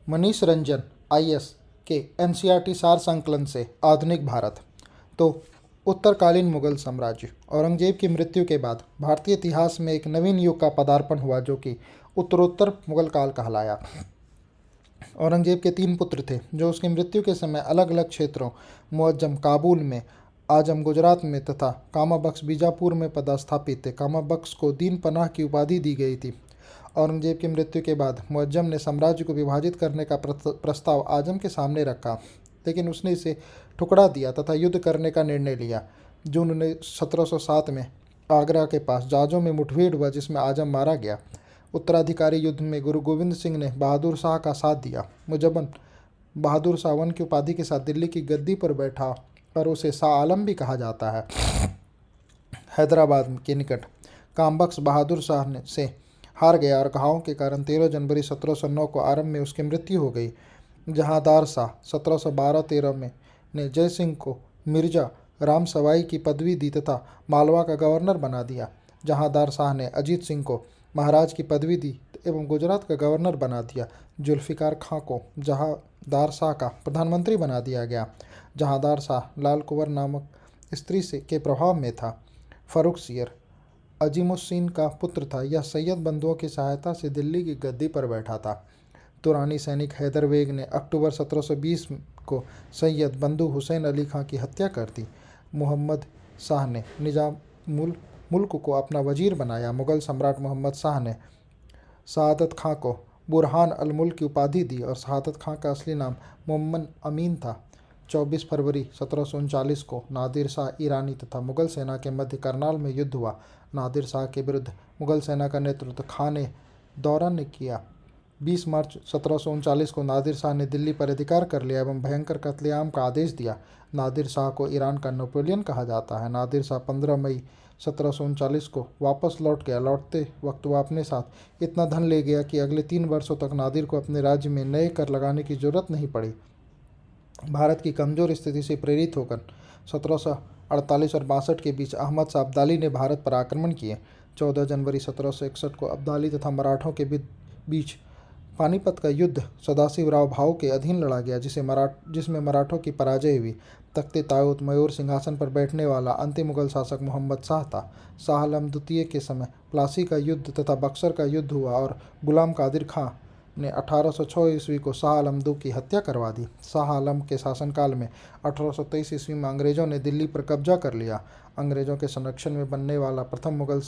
Manish Ranjan IAS के NCERT सार संकलन से आधुनिक भारत। तो उत्तरकालीन मुगल साम्राज्य। औरंगजेब की मृत्यु के बाद भारतीय इतिहास में एक नवीन युग का पदार्पण हुआ जो कि उत्तरोत्तर मुगल काल कहलाया। औरंगजेब के 3 पुत्र थे जो उसकी मृत्यु के समय अलग अलग क्षेत्रों मुअज्जम काबुल में, आजम गुजरात में तथा कामाबख्श बीजापुर में पदस्थापित थे। कामाबख्श को दीन पनाह की उपाधि दी गई थी। औरंगजेब की मृत्यु के बाद मुअज्जम ने साम्राज्य को विभाजित करने का प्रस्ताव आजम के सामने रखा, लेकिन उसने इसे ठुकरा दिया तथा युद्ध करने का निर्णय लिया। जून 1707 में आगरा के पास जाजों में मुठभेड़ हुआ जिसमें आजम मारा गया। उत्तराधिकारी युद्ध में गुरु गोविंद सिंह ने बहादुर शाह का साथ दिया। मुजबन बहादुर शाह वन की उपाधि के साथ दिल्ली की गद्दी पर बैठा और उसे शाह आलम भी कहा जाता है। हैदराबाद के निकट कामबख्श बहादुर शाह से हार गया और घावों के कारण 13 जनवरी 1709 को आरंभ में उसकी मृत्यु हो गई। जहांदार शाह 1712-13 में ने जय सिंह को मिर्जा राम सवाई की पदवी दी तथा मालवा का गवर्नर बना दिया। जहांदार शाह ने अजीत सिंह को महाराज की पदवी दी एवं गुजरात का गवर्नर बना दिया। जुल्फिकार खां को जहांदार शाह का प्रधानमंत्री बना दिया गया। जहांदार शाह लाल कुंवर नामक स्त्री से के प्रभाव में था। फर्रुखसियर अजीमुद्दीन का पुत्र था। यह सैयद बंधुओं की सहायता से दिल्ली की गद्दी पर बैठा था। तुरानी सैनिक हैदर बेग ने अक्टूबर 1720 को सैयद बंधु हुसैन अली खां की हत्या कर दी। मुहम्मद शाह ने निजाम मुल्क को अपना वजीर बनाया। मुगल सम्राट मोहम्मद शाह ने शहादत खां को बुरहान अल मुल्क की उपाधि दी और शहादत खां का असली नाम मोहम्मद अमीन था। 24 फरवरी 1739 को नादिर शाह ईरानी तथा मुगल सेना के मध्य करनाल में युद्ध हुआ। नादिर शाह के विरुद्ध मुगल सेना का नेतृत्व खान ए दौरा ने किया। 20 मार्च 1739 को नादिर शाह ने दिल्ली पर अधिकार कर लिया एवं भयंकर कत्लेआम का आदेश दिया। नादिर शाह को ईरान का नेपोलियन कहा जाता है। नादिर शाह 15 मई 1739 को वापस लौट गया। लौटते वक्त वह अपने साथ इतना धन ले गया कि अगले 3 वर्षों तक नादिर को अपने राज्य में नए कर लगाने की जरूरत नहीं पड़ी। भारत की कमजोर स्थिति से प्रेरित होकर 1748 और 62 के बीच अहमद शाह अब्दाली ने भारत पर आक्रमण किए। 14 जनवरी 1761 को अब्दाली तथा मराठों के बीच पानीपत का युद्ध सदाशिवराव भाऊ के अधीन लड़ा गया जिसमें मराठों की पराजय हुई। तख्ते ताऊत मयूर सिंहासन पर बैठने वाला अंतिम मुगल शासक मोहम्मद शाह था। शाह आलम द्वितीय के समय प्लासी का युद्ध तथा बक्सर का युद्ध हुआ और गुलाम कादिर खां ने 1806 ईस्वी को शाह आलम II की हत्या करवा दी। शाह आलम के शासनकाल में 1823 ईस्वी में अंग्रेजों ने दिल्ली पर कब्जा कर लिया। अंग्रेजों के संरक्षण में बनने वाला प्रथम मुगल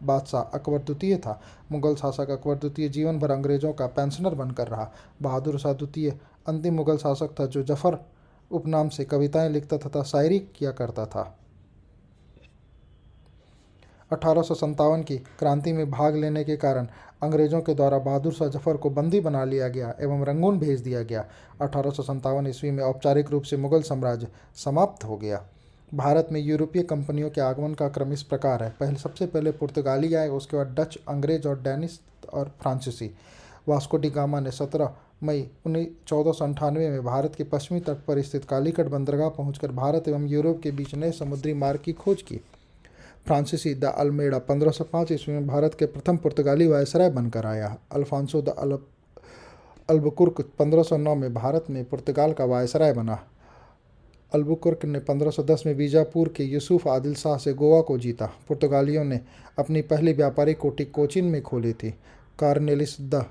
बादशाह अकबर द्वितीय था। मुगल शासक अकबर द्वितीय जीवन भर अंग्रेजों का पेंशनर बनकर रहा। बहादुर शाह द्वितीय अंतिम मुगल शासक था जो जफर उपनाम से कविताएं लिखता तथा शायरी किया करता था। 1857 की क्रांति में भाग लेने के कारण अंग्रेजों के द्वारा बहादुर शाह जफर को बंदी बना लिया गया एवं रंगून भेज दिया गया। 1857 ईस्वी में औपचारिक रूप से मुगल साम्राज्य समाप्त हो गया। भारत में यूरोपीय कंपनियों के आगमन का क्रम इस प्रकार है। सबसे पहले पुर्तगाली आए, उसके बाद डच, अंग्रेज और डैनिश और फ्रांसीसी। वास्को डी गामा ने 17 मई 1498 में भारत के पश्चिमी तट पर स्थित कालीकट बंदरगाह पहुंचकर भारत एवं यूरोप के बीच नए समुद्री मार्ग की खोज की। फ्रांसीसी द अल्मेडा 1505 ईस्वी में भारत के प्रथम पुर्तगाली वायसराय बनकर आया। अल्फांसो द अल्बुकुर्क 1509 में भारत में पुर्तगाल का वायसराय बना। अल्बुकुर्क ने 1510 में बीजापुर के यूसुफ आदिल शाह से गोवा को जीता। पुर्तगालियों ने अपनी पहली व्यापारिक कोठी कोचीन में खोली थी। कार्नेलिस द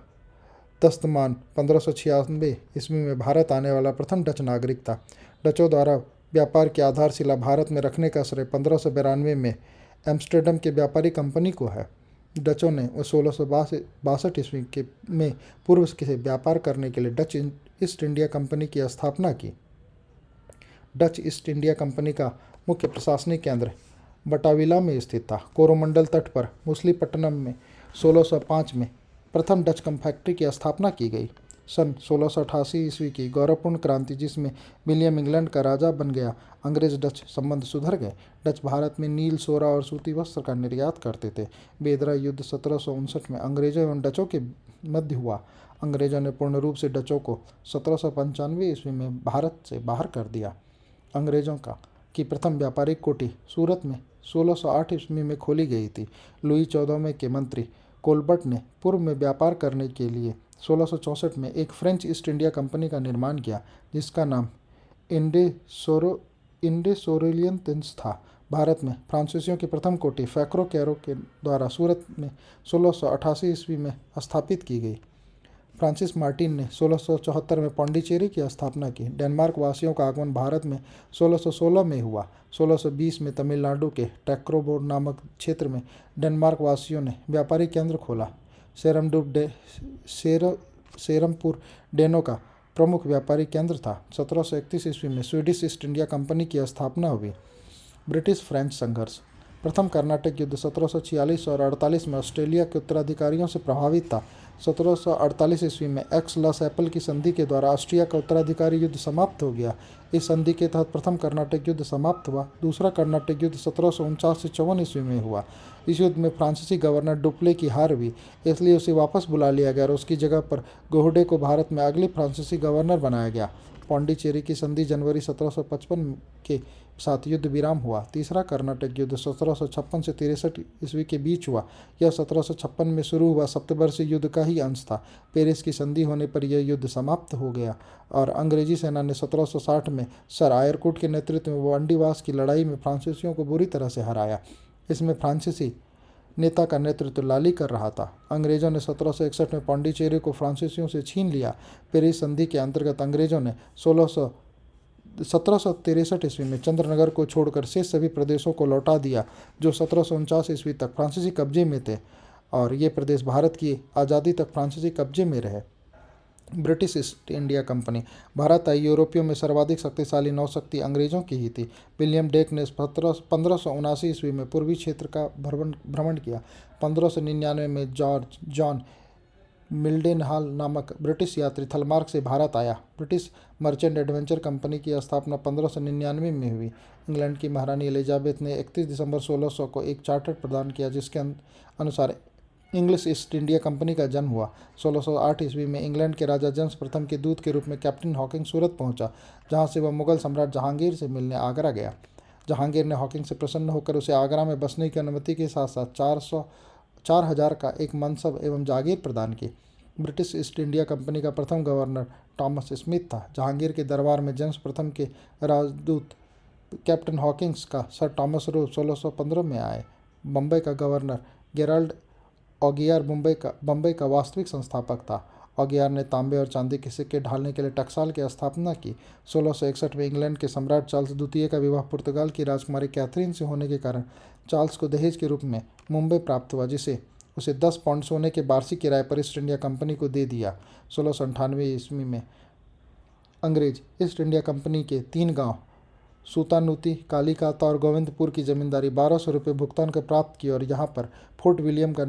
दस्तमान 1596 ईस्वी में भारत आने वाला प्रथम डच नागरिक था। डचों द्वारा व्यापार की आधारशिला भारत में रखने का श्रेय 1592 में एम्स्टर्डम के व्यापारी कंपनी को है। डचों ने 1662 ईस्वी में पूर्व से व्यापार करने के लिए डच ईस्ट इंडिया कंपनी की स्थापना की। डच ईस्ट इंडिया कंपनी का मुख्य प्रशासनिक केंद्र बटाविला में स्थित था। कोरोमंडल तट पर मुसलीपट्टनम में 1605 में प्रथम डच फैक्ट्री की स्थापना की गई। सन 1688 ईस्वी की गौरवपूर्ण क्रांति जिसमें विलियम इंग्लैंड का राजा बन गया, अंग्रेज डच संबंध सुधर गए। डच भारत में नील, सोरा और सूती वस्त्र का निर्यात करते थे। बेदरा युद्ध 1759 में अंग्रेजों एवं डचों के मध्य हुआ। अंग्रेजों ने पूर्ण रूप से डचों को 1795 ईस्वी में भारत से बाहर कर दिया। अंग्रेजों की प्रथम व्यापारिक कोठी सूरत में 1608 ईस्वी में खोली गई थी। लुई 14वें के मंत्री कोलबर्ट ने पूर्व में व्यापार करने के लिए 1664 में एक फ्रेंच ईस्ट इंडिया कंपनी का निर्माण किया, जिसका नाम इंडेसोरेलियंस था। भारत में फ्रांसीसियों की प्रथम कोठी फैक्रो कैरो के द्वारा सूरत में 1688 ईस्वी में स्थापित की गई। फ्रांसिस मार्टिन ने 1674 में पौंडीचेरी की स्थापना की। डेनमार्क वासियों का आगमन भारत में 1616 में हुआ। 1620 में तमिलनाडु के टैक्रोबोर नामक क्षेत्र में डेनमार्क वासियों ने व्यापारिक केंद्र खोला। सेरमपुर डेनो का प्रमुख व्यापारिक केंद्र था। 1731 ईस्वी में स्वीडिश ईस्ट इंडिया कंपनी की स्थापना हुई। ब्रिटिश फ्रेंच संघर्ष। प्रथम कर्नाटक युद्ध 1746 और 48 में ऑस्ट्रेलिया के उत्तराधिकारियों से प्रभावित था। 1748 ईस्वी में एक्स ला सैपल की संधि के द्वारा ऑस्ट्रिया का उत्तराधिकारी युद्ध समाप्त हो गया। इस संधि के तहत प्रथम कर्नाटक युद्ध समाप्त हुआ। दूसरा कर्नाटक युद्ध 1749 से 54 ईस्वी में हुआ। इस युद्ध में फ्रांसीसी गवर्नर डुप्ले की हार हुई, इसलिए उसे वापस बुला लिया गया और उसकी जगह पर गोहडे को भारत में अगले फ्रांसीसी गवर्नर बनाया गया। पौंडीचेरी की संधि जनवरी 1755 के साथ युद्ध विराम हुआ। तीसरा कर्नाटक युद्ध 1756 से 63 ईस्वी के बीच हुआ। यह 1756 में शुरू हुआ सप्तवर्षीय युद्ध का ही अंश था। पेरिस की संधि होने पर यह युद्ध समाप्त हो गया और अंग्रेजी सेना ने 1760 में सर आयरकुट के नेतृत्व में बंदीवास की लड़ाई में फ्रांसीसियों को बुरी तरह से हराया। इसमें फ्रांसीसी नेता का नेतृत्व लाली कर रहा था। अंग्रेजों ने 1761 में पौंडीचेरी को फ्रांसीसियों से छीन लिया। पेरिस संधि के अंतर्गत अंग्रेजों ने 1763 ईस्वी में चंद्रनगर को छोड़कर शेष सभी प्रदेशों को लौटा दिया, जो 1749 ईस्वी तक फ्रांसीसी कब्जे में थे, और ये प्रदेश भारत की आज़ादी तक फ्रांसीसी कब्जे में रहे। British East India Company Bharat आई यूरोपियों में सर्वाधिक शक्तिशाली नौशक्ति अंग्रेजों की ही थी। विलियम डेक ने 1579 ईस्वी में पूर्वी क्षेत्र का भ्रमण किया। 1599 में जॉन मिल्डेनहाल नामक ब्रिटिश यात्री थलमार्क से भारत आया। ब्रिटिश मर्चेंट एडवेंचर कंपनी की स्थापना 1599 में हुई। इंग्लैंड की महारानी एलिजाबेथ ने 31 दिसंबर 1600 को एक चार्टर प्रदान किया, जिसके अनुसार इंग्लिश ईस्ट इंडिया कंपनी का जन्म हुआ। 1608 ईस्वी में इंग्लैंड के राजा जेम्स प्रथम के दूत के रूप में कैप्टन हॉकिंग सूरत पहुंचा, जहां से वह मुगल सम्राट जहांगीर से मिलने आगरा गया। जहांगीर ने हॉकिंग से प्रसन्न होकर उसे आगरा में बसने की अनुमति के साथ साथ 4,000 का एक मनसब एवं जागीर प्रदान की। ब्रिटिश ईस्ट इंडिया कंपनी का प्रथम गवर्नर टॉमस स्मिथ था। जहांगीर के दरबार में जेम्स प्रथम के राजदूत कैप्टन हॉकिंग्स का सर टॉमस रो 1615 में आए। बम्बई का गवर्नर गेराल्ड ऑगियार बम्बई का वास्तविक संस्थापक था। ऑगियार ने तांबे और चांदी के सिक्के ढालने के लिए टकसाल की स्थापना की। 1661 में इंग्लैंड के सम्राट चार्ल्स द्वितीय का विवाह पुर्तगाल की राजकुमारी कैथरीन से होने के कारण चार्ल्स को दहेज के रूप में मुंबई प्राप्त हुआ, जिसे उसे 10 पाउंड सोने के वार्षिक किराए पर ईस्ट इंडिया कंपनी को दे दिया। 1698 ईस्वी में अंग्रेज ईस्ट इंडिया कंपनी के 3 गांव सूतानुती, कालीकाता और गोविंदपुर की जमींदारी 1200 रुपये भुगतान कर प्राप्त की और यहाँ पर फोर्ट विलियम का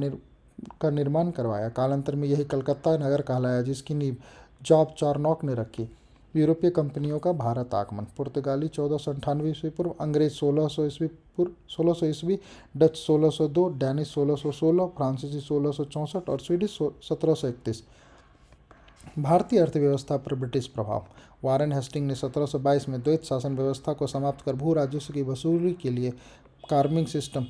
निर्माण करवाया। कालांतर में यही कलकत्ता नगर कहलाया, जिसकी नींव जॉब चार्नॉक ने रखी। यूरोपीय कंपनियों का भारत आगमन। पुर्तगाली 1498 ईस्वी पूर्व, अंग्रेज 1600 ईस्वी, डच 1602, डैनिश 1616, फ्रांसीसी 1664 और स्वीडिश 1731। भारतीय अर्थव्यवस्था पर ब्रिटिश प्रभाव। वारेन हेस्टिंग ने 1722 में द्वैत शासन व्यवस्था को समाप्त कर भू राजस्व की वसूली के लिए कार्मिंग सिस्टम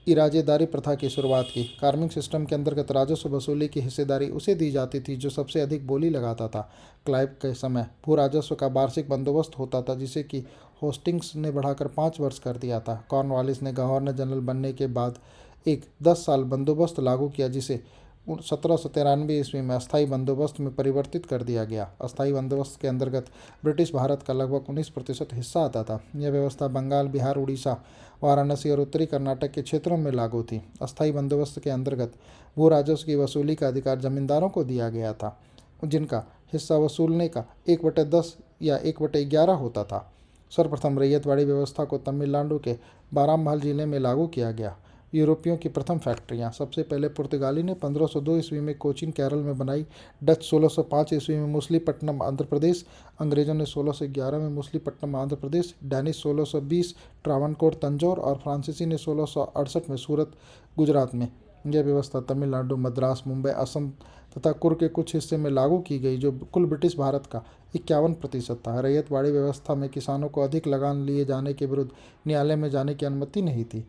इराजेदारी प्रथा की शुरुआत की। कार्मिंग सिस्टम के अंतर्गत राजस्व वसूली की हिस्सेदारी उसे दी जाती थी जो सबसे अधिक बोली लगाता था। क्लाइव के समय भू राजस्व का वार्षिक बंदोबस्त होता था, जिसे कि होस्टिंग्स ने बढ़ाकर 5 वर्ष कर दिया था। कॉर्नवालिस ने गवर्नर जनरल बनने के बाद एक 10 साल बंदोबस्त लागू किया, जिसे 1793 ईस्वी में अस्थायी बंदोबस्त में परिवर्तित कर दिया गया। अस्थायी बंदोबस्त के अंतर्गत ब्रिटिश भारत का लगभग 19% हिस्सा आता था। यह व्यवस्था बंगाल, बिहार, उड़ीसा, वाराणसी और उत्तरी कर्नाटक के क्षेत्रों में लागू थी। अस्थायी बंदोबस्त के अंतर्गत भू राजस्व की वसूली का अधिकार जमींदारों को दिया गया था, जिनका हिस्सा वसूलने का 1/10 या 1/11 होता था। सर्वप्रथम रैयतवाड़ी व्यवस्था को तमिलनाडु के बारामहल जिले में लागू किया गया। यूरोपियों की प्रथम फैक्ट्रियाँ। सबसे पहले पुर्तगाली ने 1502 ईस्वी में कोचीन केरल में बनाई। डच 1605 ईस्वी में मुसलीपट्टनम आंध्र प्रदेश, अंग्रेजों ने 1611 में मुसलीपट्टनम आंध्र प्रदेश, डैनिश 1620 ट्रावनकोर तंजौर और फ्रांसीसी ने 1668 में सूरत गुजरात में। यह व्यवस्था तमिलनाडु, मद्रास, मुंबई, असम तथा कुर्ग के कुछ हिस्से में लागू की गई, जो कुल ब्रिटिश भारत का 51% था। रैयतवाड़ी व्यवस्था में किसानों को अधिक लगान लिए जाने के विरुद्ध न्यायालय में जाने की अनुमति नहीं थी।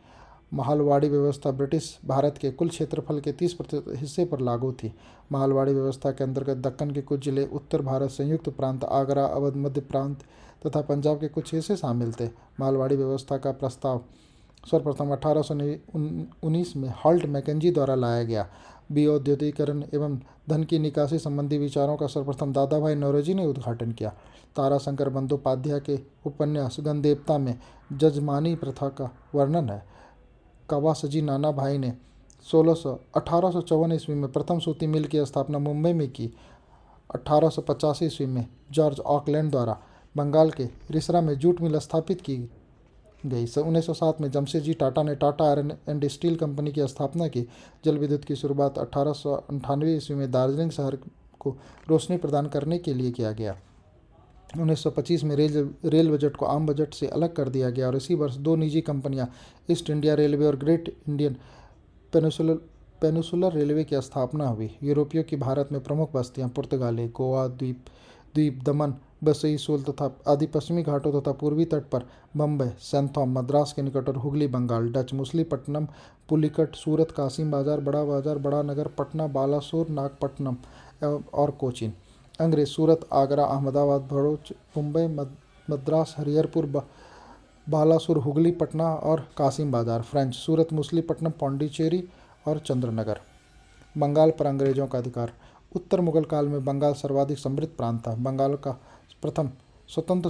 माहलवाड़ी व्यवस्था ब्रिटिश भारत के कुल क्षेत्रफल के 30% हिस्से पर लागू थी। माहलवाड़ी व्यवस्था के अंतर्गत दक्कन के कुछ जिले, उत्तर भारत, संयुक्त प्रांत, आगरा, अवध, मध्य प्रांत तथा पंजाब के कुछ हिस्से शामिल थे। माहलवाड़ी व्यवस्था का प्रस्ताव सर्वप्रथम 1819 में हॉल्ट मैकेंजी द्वारा लाया गया। विऔद्योगिकरण एवं धन की निकासी संबंधी विचारों का सर्वप्रथम दादा भाई नौरोजी ने उद्घाटन किया। ताराशंकर बंदोपाध्याय के उपन्यास गणदेवता में जजमानी प्रथा का वर्णन है। कवासजी नाना भाई ने 1854 ईस्वी में प्रथम सूती मिल की स्थापना मुंबई में की। 1885 ईस्वी में जॉर्ज ऑकलैंड द्वारा बंगाल के रिसरा में जूट मिल स्थापित की गई। 1907 में जमशेदजी टाटा ने Tata iron and steel company की स्थापना की। जल विद्युत की शुरुआत 1898 ईस्वी में दार्जिलिंग शहर को रोशनी प्रदान करने के लिए किया गया। 1925 में रेल बजट को आम बजट से अलग कर दिया गया और इसी वर्ष 2 निजी कंपनियां ईस्ट इंडिया रेलवे और ग्रेट इंडियन पेनिसुलर रेलवे की स्थापना हुई। यूरोपियों की भारत में प्रमुख बस्तियां पुर्तगाली, गोवा द्वीप, दमन, बसई, सोल तथा आदि पश्चिमी घाटों तथा पूर्वी तट पर बम्बई, सैंथोम, मद्रास के निकट और हुगली बंगाल, डच, मुसलीपट्टनम, पुलिकट, सूरत, कासिम बाजार, बड़ा नगर, पटना, बालासोर, नागपट्टनम और कोचीन। अंग्रेज सूरत, आगरा, अहमदाबाद, भरूच, मुंबई, मद्रास, हरिहरपुर, बालासुर, हुगली, पटना और कासिम बाजार। फ्रेंच सूरत, मुसलीपट्टनम, पौंडीचेरी और चंद्रनगर। बंगाल पर अंग्रेजों का अधिकार। उत्तर मुगल काल में बंगाल सर्वाधिक समृद्ध प्रांत था। बंगाल का प्रथम स्वतंत्र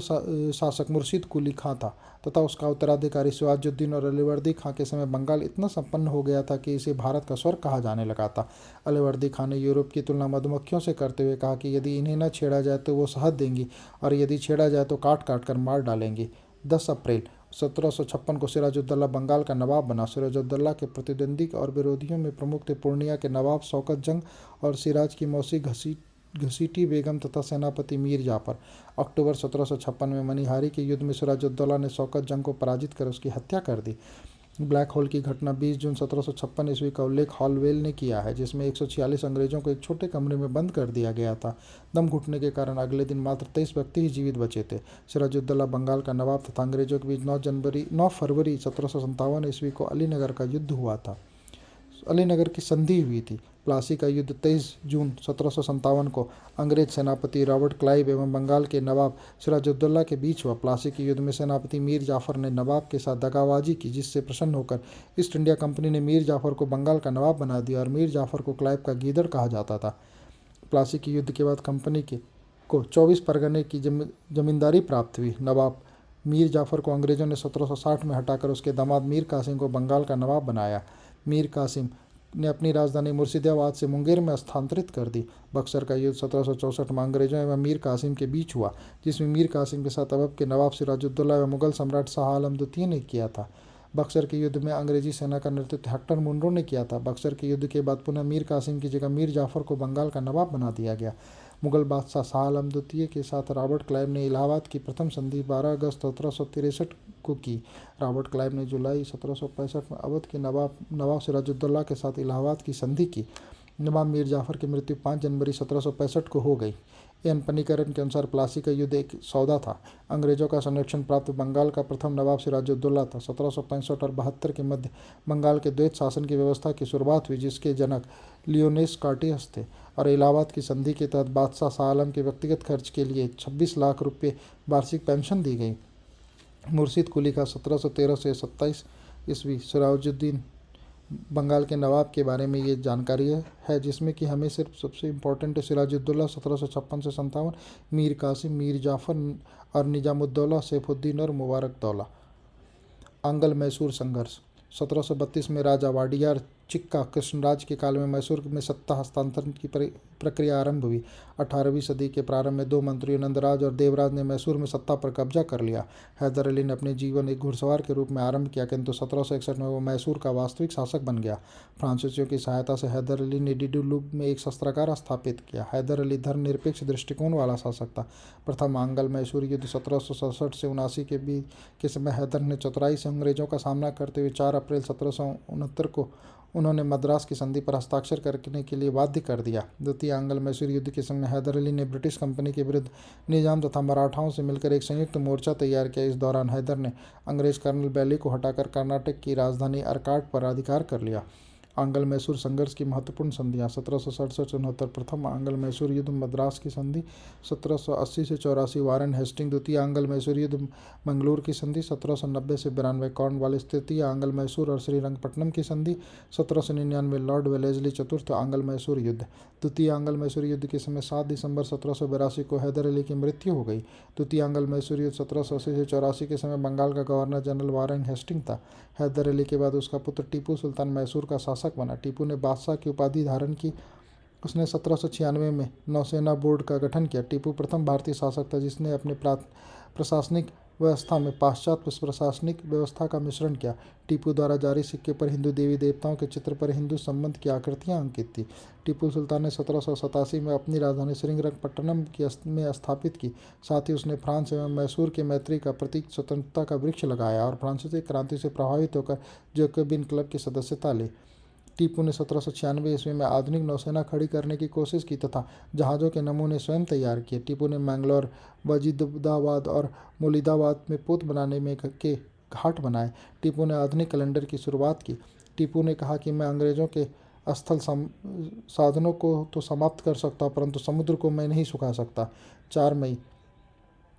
शासक मुर्शीद कुली खां था तथा उसका उत्तराधिकारी सिराजुद्दीन और अलीवर्दी खां के समय बंगाल इतना संपन्न हो गया था कि इसे भारत का स्वर्ग कहा जाने लगा था। अलीवर्दी खां ने यूरोप की तुलना मधुमक्खियों से करते हुए कहा कि यदि इन्हें न छेड़ा जाए तो वो शहद देंगी और यदि छेड़ा जाए तो काट काट कर मार डालेंगी। 10 अप्रैल 1756 को सिराजुद्दौला बंगाल का नवाब बना। सिराजुद्दौला के प्रतिद्वंदी और विरोधियों में प्रमुख थे पूर्णिया के नवाब शौकत जंग और सिराज की मौसी घसीटी बेगम तथा सेनापति मीर जाफर। अक्टूबर 1756 में मनिहारी के युद्ध में सिराजुद्दौला ने शौकत जंग को पराजित कर उसकी हत्या कर दी। ब्लैक होल की घटना 20 जून 1756 ईस्वी का उल्लेख हॉलवेल ने किया है, जिसमें 146 अंग्रेजों को एक छोटे कमरे में बंद कर दिया गया था। दम घुटने के कारण अगले दिन मात्र 23 व्यक्ति ही जीवित बचे थे। सिराजुद्दौला बंगाल का नवाब तथा अंग्रेजों के बीच 9 फरवरी 1757 ईस्वी को अलीनगर का युद्ध हुआ था। अलीनगर की संधि हुई थी। प्लासी का युद्ध 23 जून 1757 को अंग्रेज सेनापति रॉबर्ट क्लाइव एवं बंगाल के नवाब सिराजुद्दौला के बीच हुआ। प्लासी के युद्ध में सेनापति मीर जाफर ने नवाब के साथ दगाबाजी की, जिससे प्रसन्न होकर ईस्ट इंडिया कंपनी ने मीर जाफर को बंगाल का नवाब बना दिया और मीर जाफर को क्लाइव का गीदड़ कहा जाता था। प्लासी के युद्ध के बाद कंपनी को 24 परगने की जमींदारी प्राप्त हुई। नवाब मीर जाफर को अंग्रेजों ने 1760 में हटाकर उसके दामाद मीर कासिम को बंगाल का नवाब बनाया। मीर कासिम ने अपनी राजधानी मुर्शिदाबाद से मुंगेर में स्थानांतरित कर दी। बक्सर का युद्ध 1764 में अंग्रेजों एवं मीर कासिम के बीच हुआ, जिसमें मीर कासिम के साथ अवध के नवाब सिराजुद्दौला एवं मुगल सम्राट शाह आलम द्वितीय ने किया था। बक्सर के युद्ध में अंग्रेजी सेना का नेतृत्व हेक्टर मुनरो ने किया था। बक्सर के युद्ध के बाद पुनः मीर कासिम की जगह मीर जाफर को बंगाल का नवाब बना दिया गया। मुगल बादशाह शाह आलम द्वितीय के साथ रॉबर्ट क्लाइव ने इलाहाबाद की प्रथम संधि 12 अगस्त 1763 को की। रॉबर्ट क्लाइव ने जुलाई 1765 में अवध के नवाब सिराजुद्दौला के साथ इलाहाबाद की संधि की। नवाब मीर जाफर की मृत्यु 5 जनवरी 1765 को हो गई। एन पनीकरण के अनुसार प्लासी का युद्ध एक सौदा था। अंग्रेजों का संरक्षण प्राप्त बंगाल का प्रथम नवाब सिराजुद्दौला था। 1765 और 72 के मध्य बंगाल के द्वैत शासन की व्यवस्था की शुरुआत हुई, जिसके जनक लियोनेस कार्टियस थे, और इलाहाबाद की संधि के तहत बादशाह शाह आलम के व्यक्तिगत खर्च के लिए 26 लाख रुपये वार्षिक पेंशन दी गई। मुर्शीद कुली खां 1713 से 27 ईस्वी सिराजुद्दीन बंगाल के नवाब के बारे में ये जानकारी है, जिसमें कि हमें सिर्फ सबसे इम्पोर्टेंट है सिराजुद्दौला 1756 से 57, मीर कासिम, मीर जाफर और निजामुद्दौला, सैफुद्दीन और मुबारकदौला। आंग्ल मैसूर संघर्ष 1732 में राजा वाडियार चिक्का कृष्णराज के काल में मैसूर में सत्ता हस्तांतरण की प्रक्रिया आरंभ हुई। 18वीं सदी के प्रारंभ में 2 मंत्रियों नंदराज और देवराज ने मैसूर में सत्ता पर कब्जा कर लिया। हैदर अली ने अपने जीवन एक घुड़सवार के रूप में आरंभ किया, किंतु 1761 में वो मैसूर का वास्तविक शासक बन गया। फ्रांसीसियों की सहायता से हैदर अली ने डिडुलुब में एक शस्त्रागार स्थापित किया। हैदर अली धर्मनिरपेक्ष दृष्टिकोण वाला शासक था। प्रथम आंग्ल मैसूर युद्ध 1767 से 79 के बीच के समय हैदर ने चतुराई से अंग्रेजों का सामना करते हुए 4 अप्रैल 1769 को उन्होंने मद्रास की संधि पर हस्ताक्षर करने के लिए बाध्य कर दिया। द्वितीय आंग्ल मैसूर युद्ध के समय हैदर अली ने ब्रिटिश कंपनी के विरुद्ध निजाम तथा मराठाओं से मिलकर एक संयुक्त मोर्चा तैयार किया। इस दौरान हैदर ने अंग्रेज कर्नल बैली को हटाकर कर्नाटक की राजधानी अरकाट पर अधिकार कर लिया। आंग्ल मैसूर संघर्ष की महत्वपूर्ण संधियाँ 1767-74 प्रथम आंग्ल मैसूर युद्ध मद्रास की संधि 1780 से 84 वारेन हेस्टिंग द्वितीय आंग्ल मैसूर युद्ध मंगलूर की संधि 1790 से 92 कॉर्नवालिस तृतीय आंग्ल मैसूर और श्रीरंगपट्टनम की संधि 1799 लॉर्ड वेलेस्ली चतुर्थ आंग्ल मैसूर युद्ध। द्वितीय आंग्ल मैसूर युद्ध के समय 7 दिसंबर 1782 को हैदर अली की मृत्यु हो गई। द्वितीय आंग्ल मैसूर युद्ध 1780 से 84 के समय बंगाल का गवर्नर जनरल वारेन हेस्टिंग था। हैदर अली के बाद उसका पुत्र टीपू सुल्तान मैसूर का शासक बना। टीपू ने बादशाह की उपाधि धारण की। उसने 1796 में नौसेना बोर्ड का गठन किया। टीपू प्रथम भारतीय शासक था जिसने अपने प्रशासनिक व्यवस्था में पाश्चात्य प्रशासनिक व्यवस्था का मिश्रण किया। टीपू द्वारा जारी सिक्के पर हिंदू देवी देवताओं के चित्र पर हिंदू संबंध की आकृतियां अंकित थी। टीपू सुल्तान ने 1787 में अपनी राजधानी श्रीरंगपट्टनम में स्थापित की। साथ ही उसने फ्रांस एवं मैसूर के मैत्री का प्रतीक स्वतंत्रता का वृक्ष लगाया और फ्रांसीसी क्रांति से प्रभावित होकर जैकोबिन क्लब की सदस्यता ली। टीपू ने 1796 ईस्वी में आधुनिक नौसेना खड़ी करने की कोशिश की तथा जहाज़ों के नमूने स्वयं तैयार किए। टीपू ने मैंगलोर, वजीदाबाद और मुलीदाबाद में पोत बनाने में के घाट बनाए। टीपू ने आधुनिक कैलेंडर की शुरुआत की। टीपू ने कहा कि मैं अंग्रेज़ों के स्थल साधनों को तो समाप्त कर सकता परंतु समुद्र को मैं नहीं सुखा सकता। 4 मई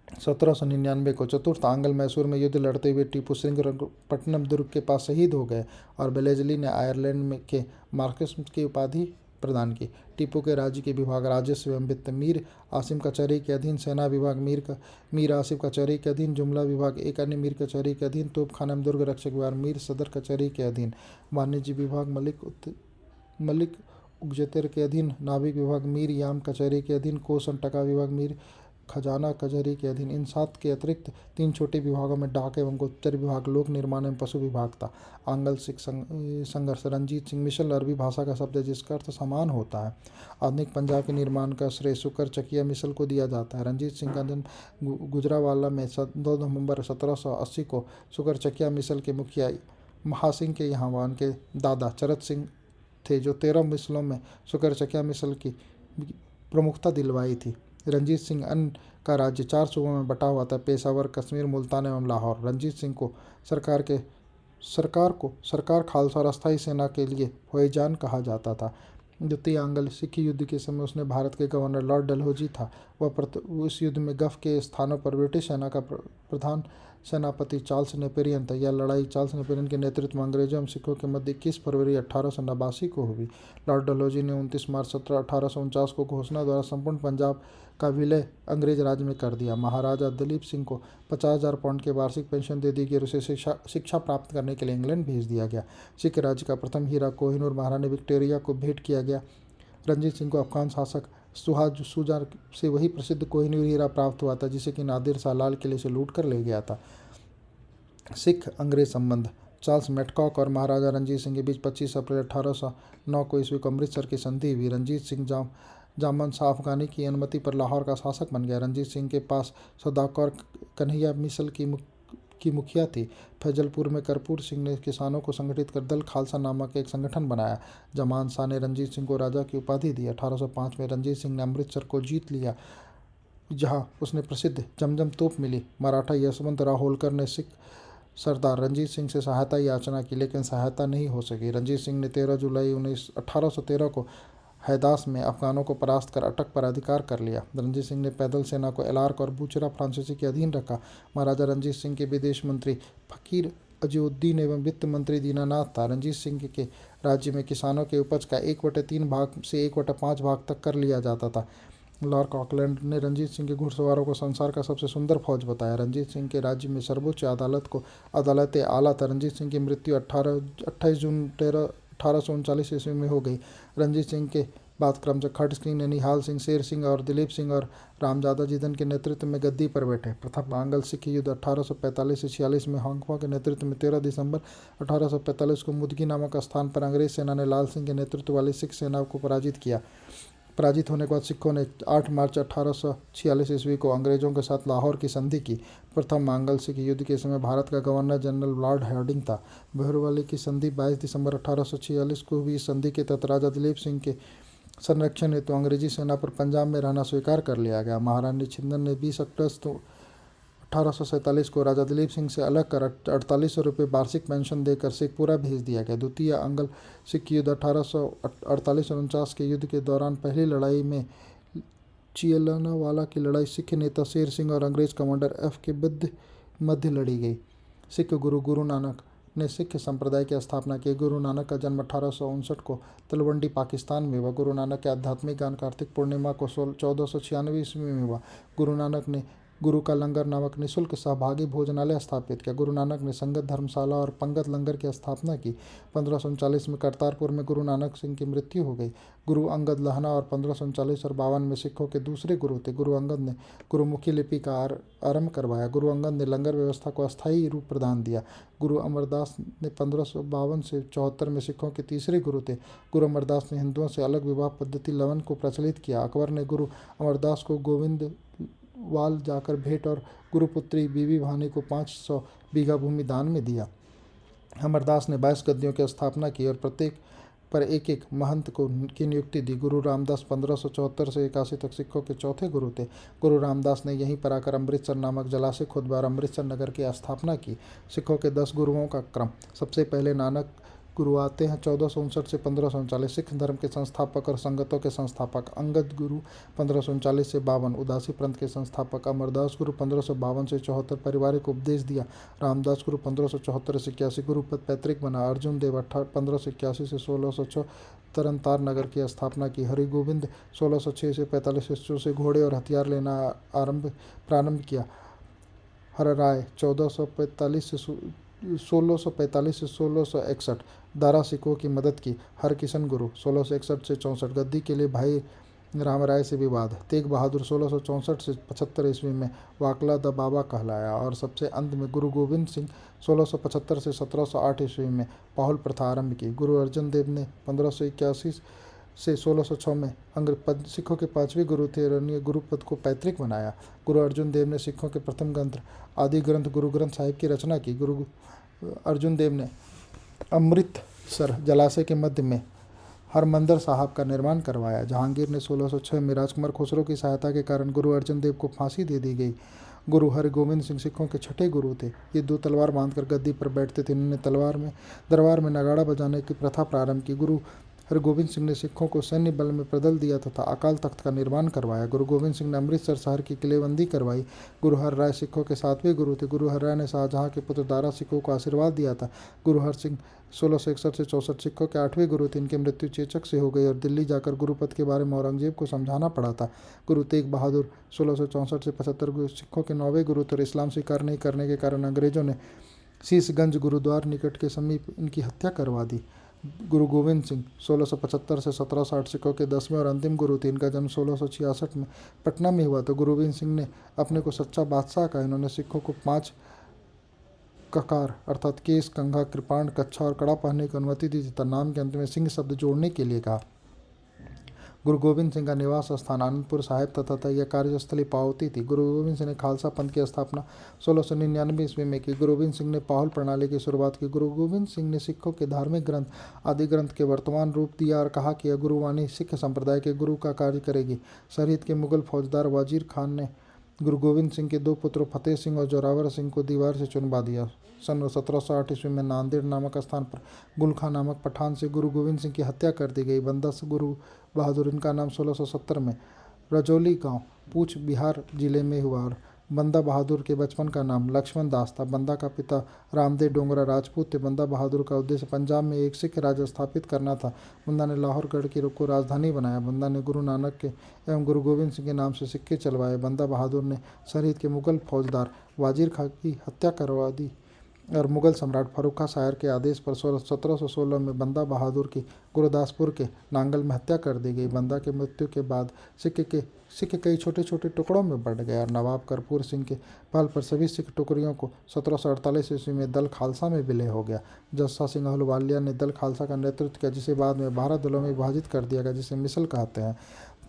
1799 को चतुर्थ आंग्ल मैसूर में युद्ध लड़ते हुए टीपू श्रीरंगपट्टनम दुर्ग के पास शहीद हो गए और वेलेस्ली ने आयरलैंड के मार्क्विस की उपाधि प्रदान की। टीपू के राज्य के विभाग राजस्व एवं वित्त मीर आसिम कचहरी के अधीन, सेना विभाग मीर आसिफ कचहरी के अधीन, जुमला विभाग एक अन्य मीर कचहरी के अधीन, तोपखाना एवं दुर्ग रक्षक विभाग मीर सदर कचहरी के अधीन, वाणिज्य विभाग मलिक उगजतेर के अधीन, नाविक विभाग मीर याम कचहरी के अधीन, कोष एवं टका विभाग मीर खजाना कचहरी के अधीन। इन 7 के अतिरिक्त 3 छोटे विभागों में डाक एवं गुप्तचर विभाग, लोक निर्माण एवं पशु विभाग था। आंग्ल सिख संघर्ष रंजीत सिंह मिशल अरबी भाषा का शब्द है जिसका अर्थ समान होता है। आधुनिक पंजाब के निर्माण का श्रेय शुकर चकिया मिशल को दिया जाता है। रंजीत सिंह का जन्म गुजरावाला में 2 नवंबर 1780 को शुकर चकिया मिशल के मुखिया महासिंह के यहाँ हुआ। उनके दादा चरत सिंह थे जो 13 मिसलों में शुकर चकिया मिसल की प्रमुखता दिलवाई थी। रंजीत सिंह अन्य का राज्य 4 सूबों में बटा हुआ था, पेशावर, कश्मीर, मुल्तान एवं लाहौर। रंजीत सिंह को सरकार खालसा और अस्थायी सेना के लिए फौजान कहा जाता था। द्वितीय आंग्ल सिख युद्ध के समय उसने भारत के गवर्नर लॉर्ड डलहौजी था। वह उस युद्ध में गफ के स्थानों पर ब्रिटिश सेना का प्रधान सेनापति चार्ल्स नेपोलियन था। यह लड़ाई चार्ल्स नेपोलियन के नेतृत्व में अंग्रेजों एवं सिखों के मध्य 21 फरवरी 1889 को हुई। लॉर्ड डलहौजी ने 29 मार्च 1849 को घोषणा द्वारा संपूर्ण पंजाब का विलय अंग्रेज राज्य में कर दिया। महाराजा दलीप सिंह को 50,000 पाउंड के वार्षिक पेंशन दे दी गई और उसे शिक्षा प्राप्त करने के लिए इंग्लैंड भेज दिया गया। सिख राज्य का प्रथम हीरा कोहिनूर महारानी विक्टोरिया को भेंट किया गया। रंजीत सिंह को अफगान शासक सुहाज शुजा से वही प्रसिद्ध कोहिनूर हीरा प्राप्त हुआ था जिसे कि नादिर शाह लाल किले से लूट कर ले गया था। सिख अंग्रेज संबंध चार्ल्स मैडकॉक और महाराजा रंजीत सिंह के बीच 25 अप्रैल 1809 को ईस्वी को अमृतसर की संधि हुई। रंजीत सिंह जामन शाह अफगानी की अनुमति पर लाहौर का शासक बन गया। रंजीत सिंह के पास सौदागर कन्हैया मिसल की मुखिया थी। फैजलपुर में कर्पूर सिंह ने किसानों को संगठित कर दल खालसा नामक एक संगठन बनाया। जमान शाह ने रंजीत सिंह को राजा की उपाधि दी। 1805 में रंजीत सिंह ने अमृतसर को जीत लिया जहां उसने प्रसिद्ध जमजम तोप मिली। मराठा यशवंत राव होलकर ने सिख सरदार रंजीत सिंह से सहायता याचना की लेकिन सहायता नहीं हो सकी। रंजीत सिंह ने 13 जुलाई 1813 को हैदास में अफगानों को परास्त कर अटक पर अधिकार कर लिया। रंजीत सिंह ने पैदल सेना को एलार्क और बूचरा फ्रांसीसी के अधीन रखा। महाराजा रंजीत सिंह के विदेश मंत्री फकीर अजीउद्दीन एवं वित्त मंत्री दीनानाथ था। रंजीत सिंह के राज्य में किसानों के उपज का 1/3 भाग से 1/5 भाग तक कर लिया जाता था। लॉर्ड ऑकलैंड ने रंजीत सिंह के घुड़सवारों को संसार का सबसे सुंदर फौज बताया। रंजीत सिंह के राज्य में सर्वोच्च अदालत को अदालत आला था। रंजीत सिंह की मृत्यु 28 जून 1839 ईस्वी में हो गई। रंजीत सिंह के बाद क्रमशः खड़ सिंह, ननिहाल सिंह, शेर सिंह और दिलीप सिंह और रामजादा जिदन के नेतृत्व में गद्दी पर बैठे। प्रथम आंग्ल सिख युद्ध 1845 से 46 में हांगफा के नेतृत्व में 13 दिसंबर 1845 को मुदगी नामक स्थान पर अंग्रेज सेना ने लाल सिंह के नेतृत्व वाली सिख सेना को पराजित किया। पराजित होने के बाद सिखों ने 8 मार्च 1846 ईस्वी को अंग्रेजों के साथ लाहौर की संधि की। प्रथम मांगल सिख युद्ध के समय भारत का गवर्नर जनरल लॉर्ड हार्डिंग था। बोहरवली की संधि 22 दिसंबर 1846 को हुई। इस संधि के तहत राजा दिलीप सिंह के संरक्षण हेतु अंग्रेजी सेना पर पंजाब में रहना स्वीकार कर लिया गया। महारानी छिंदन ने 20 अगस्त 1847 को राजा दिलीप सिंह से अलग कर 4800 रुपये वार्षिक पेंशन देकर शेखपुरा भेज दिया गया। द्वितीय अंग्ल सिख युद्ध 1848-49 के युद्ध के दौरान पहली लड़ाई में चियलनावाला की लड़ाई सिख नेता शेर सिंह और अंग्रेज कमांडर एफ के मध्य लड़ी गई। सिख गुरु नानक ने सिख संप्रदाय की स्थापना की। गुरु नानक का जन्म 1859 को तलवंडी पाकिस्तान में हुआ। गुरु नानक के आध्यात्मिक ज्ञान कार्तिक पूर्णिमा को 1496 ईस्वी में हुआ। गुरु नानक ने गुरु का लंगर नामक निःशुल्क सहभागी भोजनालय स्थापित किया। गुरु नानक ने संगत धर्मशाला और पंगत लंगर की स्थापना की। 1539 में करतारपुर में गुरु नानक सिंह की मृत्यु हो गई। गुरु अंगद लहना और 1539 और 52 में सिखों के दूसरे गुरु थे। गुरु अंगद ने गुरुमुखी लिपि का आरंभ करवाया। गुरु अंगद ने लंगर व्यवस्था को अस्थायी रूप प्रदान दिया। गुरु अमरदास ने 1552 से 74 में सिखों के तीसरे गुरु थे। गुरु अमरदास ने हिंदुओं से अलग विवाह पद्धति लवन को प्रचलित किया। अकबर ने गुरु अमरदास को गोविंद वाल जाकर भेंट और गुरुपुत्री बीबी भानी को 500 बीघा भूमि दान में दिया। अमरदास ने 22 गद्दियों की स्थापना की और प्रत्येक पर एक एक महंत की नियुक्ति दी। गुरु रामदास 1574 से 81 तक सिखों के चौथे गुरु थे। गुरु रामदास ने यहीं पर आकर अमृतसर नामक जलाशय खुदवा और अमृतसर नगर की स्थापना की। सिखों के 10 गुरुओं का क्रम। सबसे पहले नानक गुरु आते हैं 1459 से 1539। सिख धर्म के संस्थापक और संगतों के संस्थापक अंगद गुरु 1539 से 52। उदासी पंथ के संस्थापक अमरदास गुरु 1552 से 74। पारिवारिक उपदेश दिया। रामदास गुरु 1574 से 81। गुरु पद पैतृक बना। अर्जुन देव 1581 से 1606 तरनतार नगर की स्थापना की। हरि गोविंद 1606 से 45 ईस्वी से घोड़े और हथियार लेना प्रारंभ किया। हर राय 1645 से 1661 दारा सिखों की मदद की। हरकिशन गुरु 1661 से 64। गद्दी के लिए भाई राम राय से विवाद। तेग बहादुर 1664 से 75 ईस्वी में वाकला द बाबा कहलाया। और सबसे अंत में गुरु गोविंद सिंह 1675 से 1708 ईस्वी में पाहुल प्रथा आरंभ की। गुरु अर्जन देव ने 1581 से 1606 में सिखों के 5वें गुरु थे और गुरु पद को पैतृक बनाया। गुरु अर्जुन देव ने सिखों के प्रथम ग्रंथ आदि ग्रंथ गुरु ग्रंथ साहिब की रचना की। गुरु अर्जुन देव ने अमृतसर जलाशय के मध्य में हरमंदर साहब का निर्माण करवाया। जहांगीर ने 1606 में राजकुमार खुसरो की सहायता के कारण गुरु अर्जन देव को फांसी दे दी गई। गुरु हरगोविंद सिंह सिखों के छठे गुरु थे। ये 2 तलवार बांधकर गद्दी पर बैठते थे। इन्होंने दरबार में नगाड़ा बजाने की प्रथा प्रारंभ की। गुरु हरगोविंद सिंह ने सिखों को सैन्य बल में बदल दिया तथा अकाल तख्त का निर्माण करवाया। गुरु गोविंद सिंह ने अमृतसर शहर की किलेबंदी करवाई। गुरु हर राय सिखों के 7वें गुरु थे। गुरु हर राय ने शाहजहां के पुत्र दारा सिखों को आशीर्वाद दिया था। गुरु हर सिंह 1661 से 64 सिखों के 8वें गुरु थे। इनकी मृत्यु चेचक से हो गई और दिल्ली जाकर गुरुपद के बारे में औरंगजेब को समझाना पड़ा था। गुरु तेग बहादुर 1664 से 75 सिखों के 9वें गुरु थे और इस्लाम स्वीकार नहीं करने के कारण अंग्रेजों ने शीशगंज गुरुद्वार निकट के समीप इनकी हत्या करवा दी। गुरु गोविंद सिंह 1675 से 1760 सिखों के 10वें और अंतिम गुरु थे। इनका जन्म 1666 में पटना में हुआ। तो गुरु गोविंद सिंह ने अपने को सच्चा बादशाह कहा। इन्होंने सिखों को 5 ककार अर्थात केस, कंघा, कृपाण, कच्छा और कड़ा पहनने की अनुमति दी तथा नाम के अंत में सिंह शब्द जोड़ने के लिए कहा। गुरु गोविंद सिंह का निवास स्थान आनंदपुर साहिब तथा यह कार्यस्थली पावती थी। गुरु गोविंद सिंह ने खालसा पंथ की स्थापना 1699 ईस्वी में की। गुरु गोविंद सिंह ने पाहुल प्रणाली की शुरुआत की। गुरु गोविंद सिंह ने सिखों के धार्मिक ग्रंथ आदि ग्रंथ के वर्तमान रूप दिया और कहा कि यह गुरुवाणी सिख संप्रदाय के गुरु का कार्य करेगी। सरहिंद के मुगल फौजदार वजीर खान ने गुरु गोविंद सिंह के 2 पुत्रों फतेह सिंह और जोरावर सिंह को दीवार से चुनवा दिया। सन 1708 ईस्वी में नांदेड़ नामक स्थान पर गुलखा नामक पठान से गुरु गोविंद सिंह की हत्या कर दी गई। बंदा गुरु बहादुर इनका नाम 1670 में रजौली गांव पूछ बिहार जिले में हुआ और बंदा बहादुर के बचपन का नाम लक्ष्मण दास था। बंदा का पिता रामदेव डोंगरा राजपूत थे। बंदा बहादुर का उद्देश्य पंजाब में एक सिख राज्य स्थापित करना था। बंदा ने लाहौरगढ़ की को राजधानी बनाया। बंदा ने गुरु नानक के एवं गुरु गोविंद सिंह के नाम से सिक्के चलवाए। बंदा बहादुर ने सरहिंद के मुगल फौजदार वाजिर खां की हत्या करवा दी और मुगल सम्राट फर्रुख खां शायर के आदेश पर 1716 में बंदा बहादुर की गुरुदासपुर के नांगल में हत्या कर दी गई। बंदा के मृत्यु के बाद सिख कई छोटे छोटे टुकड़ों में बढ़ गया और नवाब कर्पूर सिंह के पहल पर सभी सिख टुकड़ियों को 1748 ईस्वी में दल खालसा में विलय हो गया। जस्सा सिंह अहलुवालिया ने दल खालसा का नेतृत्व किया जिसे बाद में 12 दलों में विभाजित कर दिया गया जिसे मिसल कहते हैं।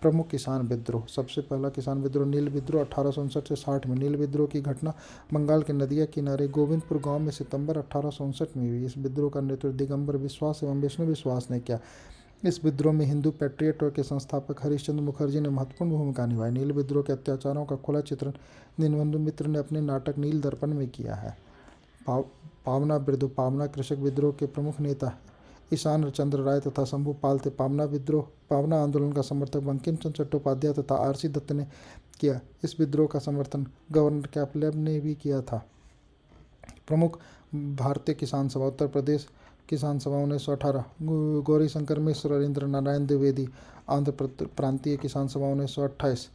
प्रमुख किसान विद्रोह। सबसे पहला किसान विद्रोह नील विद्रोह 1859 से 60 में। नील विद्रोह की घटना बंगाल के नदिया किनारे गोविंदपुर गांव में सितंबर 1859 में हुई। इस विद्रोह का नेतृत्व दिगंबर विश्वास एवं विष्णु विश्वास ने किया। इस विद्रोह में हिंदू पैट्रियट के संस्थापक हरिश्चंद्र मुखर्जी ने महत्वपूर्ण भूमिका निभाई। नील विद्रोह के अत्याचारों का खुला चित्रण दीनबंधु मित्र ने अपने नाटक नील दर्पण में किया है। पावना विद्रोह। पावना कृषक विद्रोह के प्रमुख नेता ईशान चंद्र राय तथा शंभू पाल थे। पावना आंदोलन का समर्थन बंकिम चंद्र चट्टोपाध्याय तथा आरसी दत्त ने किया। इस विद्रोह का समर्थन गवर्नर कैपलेब ने भी किया था। प्रमुख भारतीय किसान सभा। उत्तर प्रदेश किसान सभा 1918 गौरी शंकर मिश्र और इंद्र नारायण द्विवेदी। आंध्र प्रांतीय किसान सभा 1928।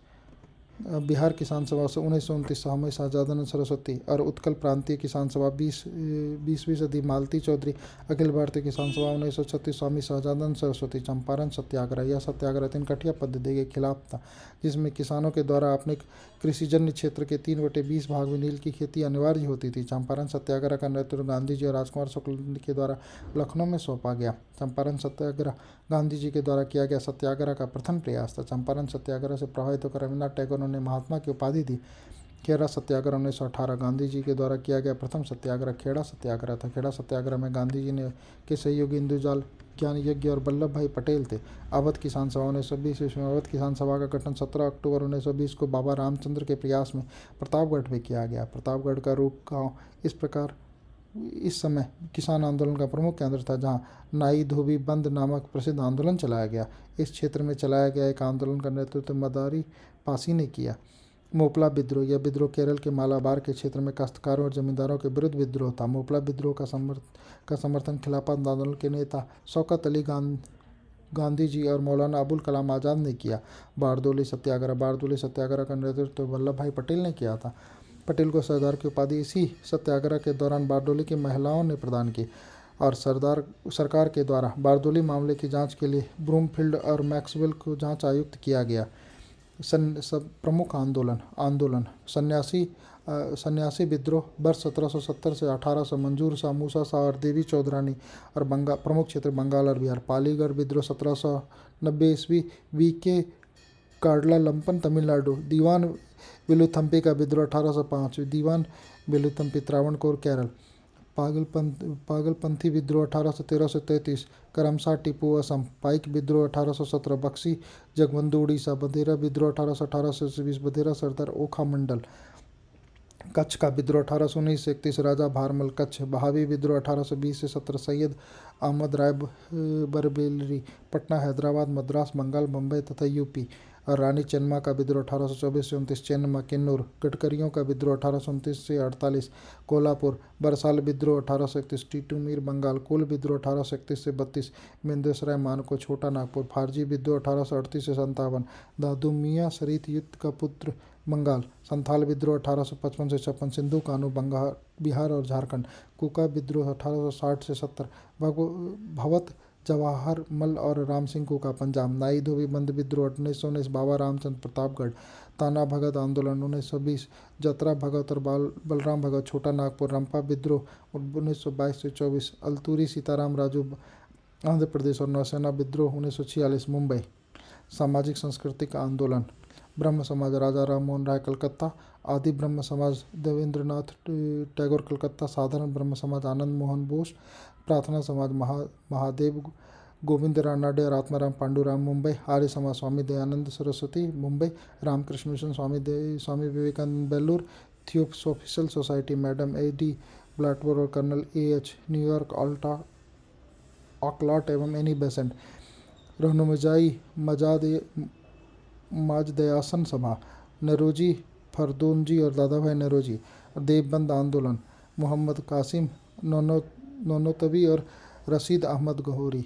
बिहार किसान सभा 1929 स्वामी सहजानंद सरस्वती और उत्कल प्रांतीय किसान सभा 20वीं सदी मालती चौधरी। अखिल भारतीय किसान सभा 1936 स्वामी सहजानंद सरस्वती। चंपारण सत्याग्रह। यह सत्याग्रह तिनकठिया पद्धति के खिलाफ था, जिसमें किसानों के द्वारा अपने कृषिजन्य क्षेत्र के 3/20 भाग में नील की खेती अनिवार्य होती थी। चंपारण सत्याग्रह का नेतृत्व गांधी जी और राजकुमार शुक्ल के द्वारा लखनऊ में सौंपा गया। चंपारण सत्याग्रह गांधी जी के द्वारा किया गया सत्याग्रह का प्रथम प्रयास था। चंपारण सत्याग्रह से प्रभावित होकर रविन्द्रनाथ टैगोर ने महात्मा की उपाधि दी। खेड़ा सत्याग्रह 1918 गांधी जी के द्वारा किया गया प्रथम सत्याग्रह खेड़ा सत्याग्रह था। खेड़ा सत्याग्रह में गांधी जी ने के सहयोगी इंदुजाल ज्ञान यज्ञ और वल्लभ भाई पटेल थे। अवध किसान सभा 1920 ईस्वी में। अवध किसान सभा का गठन 17 अक्टूबर 1920 को बाबा रामचंद्र के प्रयास में प्रतापगढ़ में किया गया। प्रतापगढ़ का रूप गाँव इस समय किसान आंदोलन का प्रमुख केंद्र था, जहां नाई धोबी बंद नामक प्रसिद्ध आंदोलन चलाया गया। इस क्षेत्र में चलाया गया एक आंदोलन का नेतृत्व मदारी पासी ने किया। मोपला विद्रोह। यह विद्रोह केरल के मालाबार के क्षेत्र में काश्तकारों और जमींदारों के विरुद्ध विद्रोह था। मोपला विद्रोह का समर्थन खिलाफत आंदोलन के नेता शौकत अली गांधी जी और मौलाना अबुल कलाम आज़ाद ने किया। बारदोली सत्याग्रह। बारदोली सत्याग्रह का नेतृत्व वल्लभ भाई पटेल ने किया था। पटेल को सरदार की उपाधि इसी सत्याग्रह के दौरान बारदोली की महिलाओं ने प्रदान की और सरकार के द्वारा बारदोली मामले की जांच के लिए ब्रूमफील्ड और मैक्सवेल को जांच आयुक्त किया गया। प्रमुख आंदोलन सन्यासी विद्रोह वर्ष 1770 से 1800। मंजूर शाह, मूसा शाह और देवी चौधरानी और प्रमुख क्षेत्र बंगाल और बिहार। पालीगढ़ विद्रोह 1790 ईस्वी। वीके कार्डला लंपन तमिलनाडु। दीवान वेलुथम्पी का विद्रोह 1805। दीवान वेलुथम्पी त्रावणकोर केरल। पागलपंथी विद्रोह 1813 से 33। करमसा टीपू असम। पाइक विद्रोह 1817। बक्सी जगबंधु उड़ीसा। बधेरा विद्रोह 1818 से 20। बधेरा सरदार ओखा मंडल। कच्छ का विद्रोह 1819 से 31। राजा भारमल कच्छ। बहावी विद्रोह 1820 से 17। सैयद अहमद राय बरेलवी। पटना, हैदराबाद, मद्रास, बंगाल, बम्बई तथा यूपी। और रानी चेन्नम्मा का विद्रोह 1824 से 29। चेन्नम्मा किन्नौर। गडकरियों का विद्रोह 1829 से 48। कोल्हापुर। बरसाल विद्रोह 1831। टीटू मीर बंगाल। कोल विद्रोह 1831 से 32। मेंदसराय मानको छोटा नागपुर। फारजी विद्रोह 1838 से 57। दादू मियाँ शरीफ युद्ध का पुत्र बंगाल। संथाल विद्रोह 1855 से 56। सिंधु कानू बिहार और झारखंड। कुका विद्रोह 1860 से 70। भगवत जवाहर मल और राम सिंह कुका पंजाब। नाई धोबी बंद विद्रोह 1919। बाबा रामचंद्र प्रतापगढ़। ताना भगत आंदोलन 1920। जतरा भगत और बलराम भगत छोटा नागपुर। रंपा विद्रोह 1922 से 24। अल्तूरी सीताराम राजू आंध्र प्रदेश और नौसेना विद्रोह 1946 मुंबई। सामाजिक सांस्कृतिक आंदोलन। ब्रह्म समाज राजा राम मोहन राय कलकत्ता। आदि ब्रह्म समाज देवेंद्रनाथ टैगोर कलकत्ता। साधारण ब्रह्म समाज आनंद मोहन बोस। प्रार्थना समाज महादेव गोविंद रानाडे और Atmaram Panduram Mumbai. Arya Samaj Swami Dayanand Saraswati Mumbai. Ramakrishna Mission Swami Vivekananda Belur. Theosophical society madam A.D. Blavatsky और कर्नल A.H. न्यूयॉर्क ऑकलॉट एवं एनी बेसेंट। रहनुमाई माजदयासन सभा। नरोजी फरदोनजी और दादाभाई नरोजी। देवबंद आंदोलन। मोहम्मद कासिम नौनोतवी और रशीद अहमद गहोरी।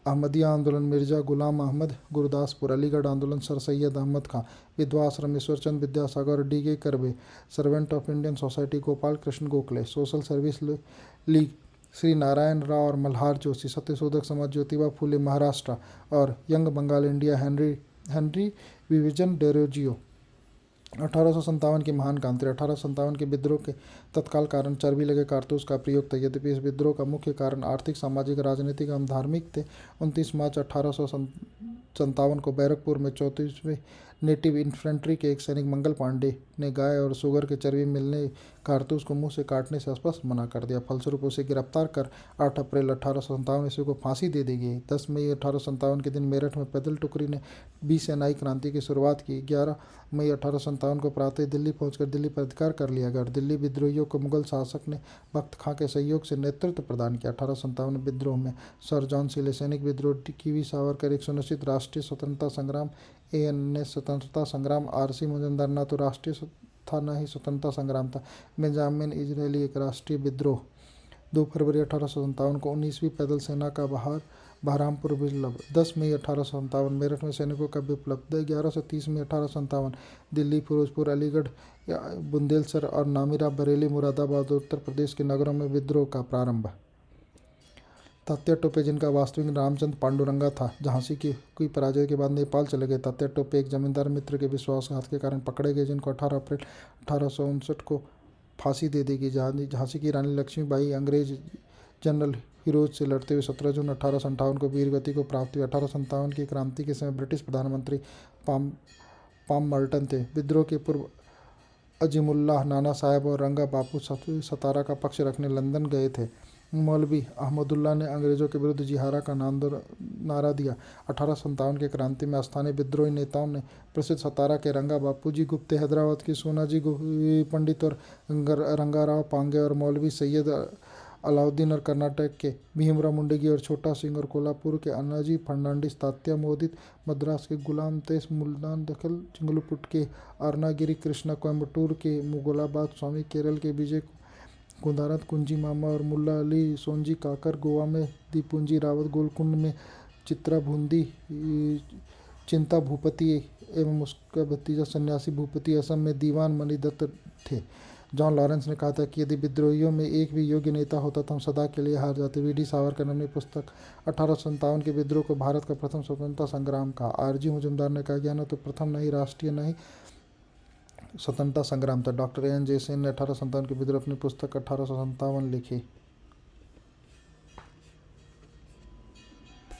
अहमदिया आंदोलन। मिर्जा गुलाम अहमद गुरदासपुर। अलीगढ़ आंदोलन। सर सैयद अहमद खां। विधवा आश्रम ईश्वरचंद विद्यासागर और D.K. Karve. Servant of Indian society Gopal Krishna Gokhale. Social service league Shri Narayan Rao और मल्हार जोशी। सत्यशोधक समाज ज्योतिबा फूले महाराष्ट्र और young Bengal India Henry Vivian Derozio. 1857 की महान क्रांति। 1857 के विद्रोह के तत्काल कारण चर्बी लगे कारतूस का प्रयोग था। यद्यपि इस विद्रोह का मुख्य कारण आर्थिक, सामाजिक, राजनीतिक एवं धार्मिक थे। 29 मार्च 1857 को बैरकपुर में 34वीं नेटिव इन्फेंट्री के एक सैनिक मंगल पांडे ने गाय और सुगर के चर्बी मिलने कारतूस को मुंह से काटने से स्पष्ट मना कर दिया। फलस्वरूप उसे गिरफ्तार कर 8 अप्रैल 1857 ईस्वी को फांसी दे दी गई। 10 मई 1857 के दिन मेरठ में पैदल टुकड़ी ने 20 सेनाई क्रांति की शुरुआत की। 11 मई 1857 को प्रातः दिल्ली पहुंचकर दिल्ली पर अधिकार कर लिया गया और दिल्ली विद्रोहियों को मुगल शासक ने बख्त खां के सहयोग से नेतृत्व प्रदान किया। 1857 विद्रोह में सर जॉन सीले सैनिक विद्रोह, कीवी सावरकर एक सुनिश्चित राष्ट्रीय स्वतंत्रता संग्राम, एएनएस स्वतंत्रता संग्राम, आरसी मुजम्मदार न तो राष्ट्रीय था न ही स्वतंत्रता संग्राम था, बेंजामिन इजरायली एक राष्ट्रीय विद्रोह। 2 फरवरी 1857 को 19वीं पैदल सेना का बहरामपुर विप्लव। 10 मई 1857 मेरठ में सैनिकों का विप्लव। 11 से 30 मई 1857 दिल्ली, फिरोजपुर, अलीगढ़, बुंदेलसर और नामिरा, बरेली, मुरादाबाद और उत्तर प्रदेश के नगरों में विद्रोह का प्रारंभ। तात्या टोपे, जिनका वास्तविक नाम रामचंद्र पांडुरंगा था, झांसी की पराजय के बाद नेपाल चले गए। तात्या टोपे एक जमींदार मित्र के विश्वासघात के कारण पकड़े गए, जिनको 18 अप्रैल 1859 को फांसी दे दी गई। झांसी की रानी लक्ष्मीबाई अंग्रेज जनरल फिरोज से लड़ते हुए 17 जून 1858 को वीरगति को प्राप्त हुई। 1857 की क्रांति के समय ब्रिटिश प्रधानमंत्री पामर्टन थे। विद्रोह के पूर्व अजीमुल्लाह नाना साहब और रंगा बापू सतारा का पक्ष रखने लंदन गए थे। मौलवी अहमदुल्ला ने अंग्रेजों के विरुद्ध जिहारा का नारा दिया। 1857 के क्रांति में स्थानीय विद्रोही नेताओं ने प्रसिद्ध सतारा के रंगा बापूजी गुप्ते, हैदराबाद की सोनाजी पंडित और रंगाराव पांगे और मौलवी सैयद अलाउद्दीन और कर्नाटक के भीमराव मुंडगी और छोटा सिंह और कोल्हापुर के अन्नाजी फर्नांडिस, तात्या मोदित, मद्रास के गुलाम तेस, मुल्तान दखल चिंगलपुट के अरुणागिरी कृष्णा, कोयम्बटूर के मुगलाबाद स्वामी, केरल के विजय कुंदारत कुंजी मामा और मुल्ला अली सोनजी काकर, गोवा में दीपुंजी रावत, गोलकुंड में चित्रा बूंदी, चिंता भूपति एवं उसका भतीजा सन्यासी भूपति, असम में दीवान मणिदत्त थे। जॉन लॉरेंस ने कहा था कि यदि विद्रोहियों में एक भी योग्य नेता होता तो हम सदा के लिए हार जाते। वीडी सावरकर ने अपनी पुस्तक 1857 के विद्रोह को भारत का प्रथम स्वतंत्रता संग्राम कहा। आरजी मुजुमदार ने कहा, न तो प्रथम, न ही राष्ट्रीय, न ही स्वतंत्रता संग्राम था। डॉक्टर एन जयसेन ने 1857 के विद्रोह अपनी पुस्तक 1857 लिखी।